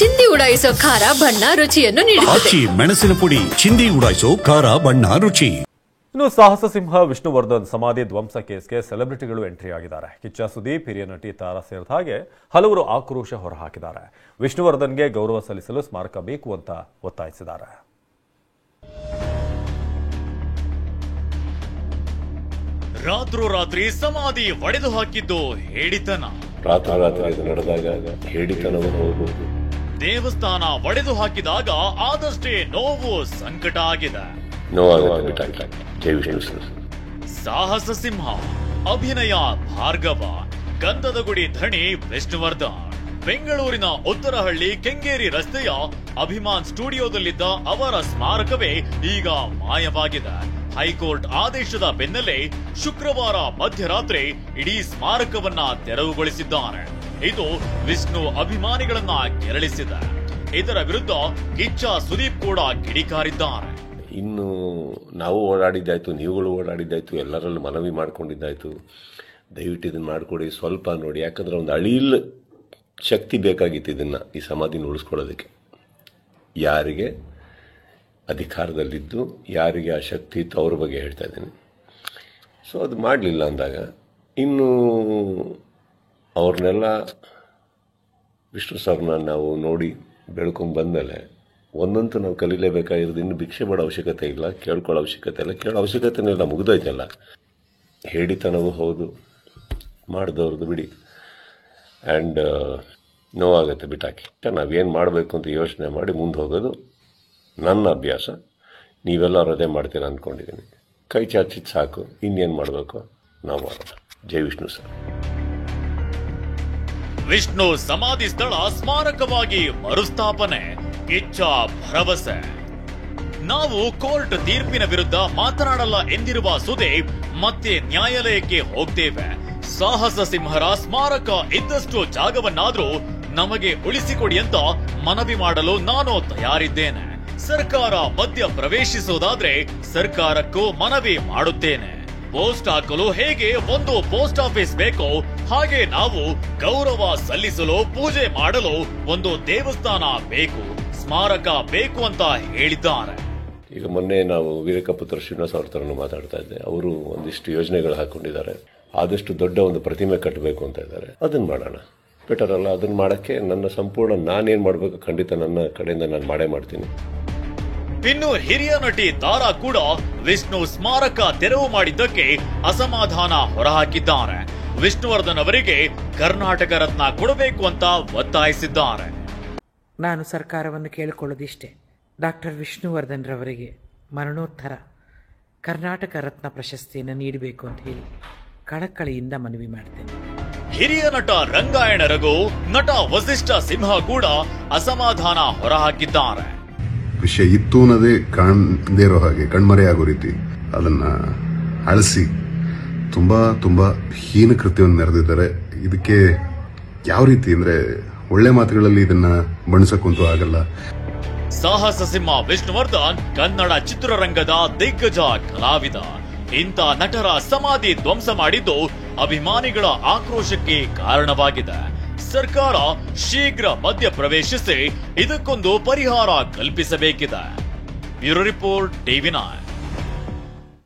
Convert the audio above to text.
ಚಿಂದಿ ಉಡಾಯಿಸೋ ಖಾರ ಬಣ್ಣ ರುಚಿಯನ್ನು ನೀಡುತ್ತದೆ. ಮೆಣಸಿನ ಪುಡಿ ಚಿಂದಿ ಉಡಾಯಿಸೋ ಖಾರ ಬಣ್ಣ ರುಚಿ. ಇನ್ನು ಸಾಹಸ ಸಿಂಹ ವಿಷ್ಣುವರ್ಧನ್ ಸಮಾಧಿ ಧ್ವಂಸ ಕೇಸ್ಗೆ ಸೆಲೆಬ್ರಿಟಿಗಳು ಎಂಟ್ರಿ ಆಗಿದ್ದಾರೆ. ಕಿಚ್ಚ ಸುದೀಪ್, ಹಿರಿಯ ನಟಿ ತಾರಾ ಸೇರಿದ ಹಾಗೆ ಹಲವರು ಆಕ್ರೋಶ ಹೊರಹಾಕಿದ್ದಾರೆ. ವಿಷ್ಣುವರ್ಧನ್ಗೆ ಗೌರವ ಸಲ್ಲಿಸಲು ಸ್ಮಾರಕ ಬೇಕು ಅಂತ ಒತ್ತಾಯಿಸಿದ್ದಾರೆ. ರಾತ್ರೋರಾತ್ರಿ ಸಮಾಧಿ ಒಡೆದು ಹಾಕಿದ್ದು ಹೇಡಿತನ. ರಾತ್ರಿ ನಡೆದಾಗ ಹೇಡಿತನವನ್ನು ಹೋಗುವುದು. ದೇವಸ್ಥಾನ ಒಡೆದು ಹಾಕಿದಾಗ ಆದಷ್ಟೇ ನೋವು, ಸಂಕಟ ಆಗಿದೆ. ಸಾಹಸ ಸಿಂಹ ಅಭಿನಯ ಭಾರ್ಗವ, ಗಂಧದ ಗುಡಿ ಧಣಿ ವಿಷ್ಣುವರ್ಧನ್. ಬೆಂಗಳೂರಿನ ಉತ್ತರಹಳ್ಳಿ ಕೆಂಗೇರಿ ರಸ್ತೆಯ ಅಭಿಮಾನ್ ಸ್ಟುಡಿಯೋದಲ್ಲಿದ್ದ ಅವರ ಸ್ಮಾರಕವೇ ಈಗ ಮಾಯವಾಗಿದೆ. ಹೈಕೋರ್ಟ್ ಆದೇಶದ ಬೆನ್ನಲ್ಲೇ ಶುಕ್ರವಾರ ಮಧ್ಯರಾತ್ರಿ ಇಡೀ ಸ್ಮಾರಕವನ್ನ ತೆರವುಗೊಳಿಸಿದ್ದಾರೆ. ಇದು ವಿಷ್ಣು ಅಭಿಮಾನಿಗಳನ್ನ ಕೆರಳಿಸಿದೆ. ಇದರ ವಿರುದ್ಧ ಕಿಚ್ಚ ಸುದೀಪ್ ಕೂಡ ಕಿಡಿಕಾರಿದ್ದಾರೆ. ಇನ್ನು ನಾವು ಓಡಾಡಿದ್ದಾಯ್ತು, ನೀವುಗಳು ಓಡಾಡಿದ್ದಾಯ್ತು, ಎಲ್ಲರಲ್ಲೂ ಮನವಿ ಮಾಡ್ಕೊಂಡಿದ್ದಾಯ್ತು. ದಯವಿಟ್ಟು ಇದನ್ನು ಮಾಡಿಕೊಡಿ, ಸ್ವಲ್ಪ ನೋಡಿ. ಯಾಕಂದ್ರೆ ಒಂದು ಅಳಿಲ್ ಶಕ್ತಿ ಬೇಕಾಗಿತ್ತು ಇದನ್ನು, ಈ ಸಮಾಧಿನ ಉಳಿಸ್ಕೊಳ್ಳೋದಕ್ಕೆ. ಯಾರಿಗೆ ಅಧಿಕಾರದಲ್ಲಿದ್ದು ಯಾರಿಗೆ ಆ ಶಕ್ತಿ ಇತ್ತು ಅವ್ರ ಬಗ್ಗೆ ಹೇಳ್ತಾ ಇದ್ದೀನಿ. ಸೊ ಅದು ಮಾಡಲಿಲ್ಲ ಅಂದಾಗ ಇನ್ನು ಅವ್ರನ್ನೆಲ್ಲ ವಿಷ್ಣು ಸರ್ನ ನಾವು ನೋಡಿ ಬೆಳ್ಕೊಂಡು ಬಂದಮೇಲೆ ಒಂದಂತೂ ನಾವು ಕಲೀಲೇಬೇಕಾಗಿರೋದು. ಇನ್ನು ಭಿಕ್ಷೆ ಮಾಡೋ ಅವಶ್ಯಕತೆ ಇಲ್ಲ, ಕೇಳ್ಕೊಳ್ಳೋ ಅವಶ್ಯಕತೆ ಇಲ್ಲ, ಕೇಳೋ ಅವಶ್ಯಕತೆನೇ ಇಲ್ಲ, ಮುಗಿದೋಯ್ತಲ್ಲ. ಹೇಳಿತನವೂ ಹೌದು, ಮಾಡಿದವ್ರದ್ದು ಬಿಡಿ. ಆ್ಯಂಡ್ ನೋವಾಗುತ್ತೆ, ಬಿಟ್ಟಾಕಿ. ನಾವೇನು ಮಾಡಬೇಕು ಅಂತ ಯೋಚನೆ ಮಾಡಿ ಮುಂದೆ ಹೋಗೋದು ನನ್ನ ಅಭ್ಯಾಸ. ನೀವೆಲ್ಲರೂ ಅದೇ ಮಾಡ್ತೀರ ಅಂದ್ಕೊಂಡಿದ್ದೀನಿ. ಕೈ ಚಾಚಿದ್ದು ಸಾಕು, ಇನ್ನೇನು ಮಾಡಬೇಕು ನಾವು ಮಾಡೋಣ. ಜೈ ವಿಷ್ಣು ಸರ್. ವಿಷ್ಣು ಸಮಾಧಿ ಸ್ಥಳ ಸ್ಮಾರಕವಾಗಿ ಮರುಸ್ಥಾಪನೆ, ಕಿಚ್ಚ ಭರವಸೆ. ನಾವು ಕೋರ್ಟ್ ತೀರ್ಪಿನ ವಿರುದ್ಧ ಮಾತನಾಡಲ್ಲ ಎಂದಿರುವ ಸುದೀಪ್ ಮತ್ತೆ ನ್ಯಾಯಾಲಯಕ್ಕೆ ಹೋಗ್ತೇವೆ. ಸಾಹಸ ಸಿಂಹರ ಸ್ಮಾರಕ ಇದ್ದಷ್ಟು ಜಾಗವನ್ನಾದ್ರೂ ನಮಗೆ ಉಳಿಸಿಕೊಡಿ ಅಂತ ಮನವಿ ಮಾಡಲು ನಾನು ತಯಾರಿದ್ದೇನೆ. ಸರ್ಕಾರ ಮಧ್ಯ ಪ್ರವೇಶಿಸುವುದಾದ್ರೆ ಸರ್ಕಾರಕ್ಕೂ ಮನವಿ ಮಾಡುತ್ತೇನೆ. ಪೋಸ್ಟ್ ಹಾಕಲು ಹೇಗೆ ಒಂದು ಪೋಸ್ಟ್ ಆಫೀಸ್ ಬೇಕೋ ಹಾಗೆ ನಾವು ಗೌರವ ಸಲ್ಲಿಸಲು, ಪೂಜೆ ಮಾಡಲು ಒಂದು ದೇವಸ್ಥಾನ ಬೇಕು, ಸ್ಮಾರಕ ಬೇಕು ಅಂತ ಹೇಳಿದ್ದಾರೆ. ಈಗ ಮೊನ್ನೆ ನಾವು ವೀರಕಪುತ್ರ ಶ್ರೀನಿವಾಸ ಅವ್ರ ಥರನೂ ಮಾತಾಡ್ತಾ ಇದ್ದೆ. ಅವರು ಒಂದಿಷ್ಟು ಯೋಜನೆಗಳು ಹಾಕೊಂಡಿದ್ದಾರೆ. ಆದಷ್ಟು ದೊಡ್ಡ ಒಂದು ಪ್ರತಿಮೆ ಕಟ್ಟಬೇಕು ಅಂತ ಇದ್ದಾರೆ. ಅದನ್ನು ಮಾಡೋಣ, ಬೆಟರ್ ಅಲ್ಲ? ಅದನ್ನು ಮಾಡೋಕ್ಕೆ ನನ್ನ ಸಂಪೂರ್ಣ ನಾನೇನು ಮಾಡಬೇಕು ಖಂಡಿತ ನನ್ನ ಕಡೆಯಿಂದ ನಾನು ಮಾಡೇ ಮಾಡ್ತೀನಿ. ಇನ್ನು ಹಿರಿಯ ನಟಿ ತಾರಾ ಕೂಡ ವಿಷ್ಣು ಸ್ಮಾರಕ ತೆರವು ಮಾಡಿದ್ದಕ್ಕೆ ಅಸಮಾಧಾನ ಹೊರಹಾಕಿದ್ದಾರೆ. ವಿಷ್ಣುವರ್ಧನ್ ಅವರಿಗೆ ಕರ್ನಾಟಕ ರತ್ನ ಕೊಡಬೇಕು ಅಂತ ಒತ್ತಾಯಿಸಿದ್ದಾರೆ. ನಾನು ಸರ್ಕಾರವನ್ನು ಕೇಳಿಕೊಳ್ಳೋದಿಷ್ಟೇ, ಡಾಕ್ಟರ್ ವಿಷ್ಣುವರ್ಧನ್ ರವರಿಗೆ ಮರಣೋತ್ತರ ಕರ್ನಾಟಕ ರತ್ನ ಪ್ರಶಸ್ತಿಯನ್ನು ನೀಡಬೇಕು ಅಂತ ಹೇಳಿ ಕಳಕಳಿಯಿಂದ ಮನವಿ ಮಾಡ್ತೇನೆ. ಹಿರಿಯ ನಟ ರಂಗಾಯಣ ರಘು, ನಟ ವಸಿಷ್ಠ ಸಿಂಹ ಕೂಡ ಅಸಮಾಧಾನ ಹೊರಹಾಕಿದ್ದಾರೆ. ವಿಷಯ ಇತ್ತು ಅನ್ನೋದೇ ಕಾಣದೇ ಇರೋ ಹಾಗೆ, ಕಣ್ಮರೆಯಾಗೋ ರೀತಿ ಅದನ್ನ ಅಳಿಸಿ ತುಂಬಾ ತುಂಬಾ ಹೀನ ಕೃತ್ಯವನ್ನು ನೆರೆದಿದ್ದಾರೆ. ಇದಕ್ಕೆ ಯಾವ ರೀತಿ ಅಂದ್ರೆ ಒಳ್ಳೆ ಮಾತುಗಳಲ್ಲಿ ಇದನ್ನ ಬಣ್ಸಕ್ಕಂತೂ ಆಗಲ್ಲ. ಸಾಹಸ ಸಿಂಹ ವಿಷ್ಣುವರ್ಧನ್ ಕನ್ನಡ ಚಿತ್ರರಂಗದ ದಿಗ್ಗಜ ಕಲಾವಿದ. ಇಂಥ ನಟರ ಸಮಾಧಿ ಧ್ವಂಸ ಮಾಡಿದ್ದು ಅಭಿಮಾನಿಗಳ ಆಕ್ರೋಶಕ್ಕೆ ಕಾರಣವಾಗಿದೆ. ಸರ್ಕಾರ ಶೀಘ್ರ ಮಧ್ಯ ಪ್ರವೇಶಿಸಿ ಇದಕ್ಕೊಂದು ಪರಿಹಾರ ಕಲ್ಪಿಸಬೇಕಿದೆ. Bureau report, ಟಿವಿ9.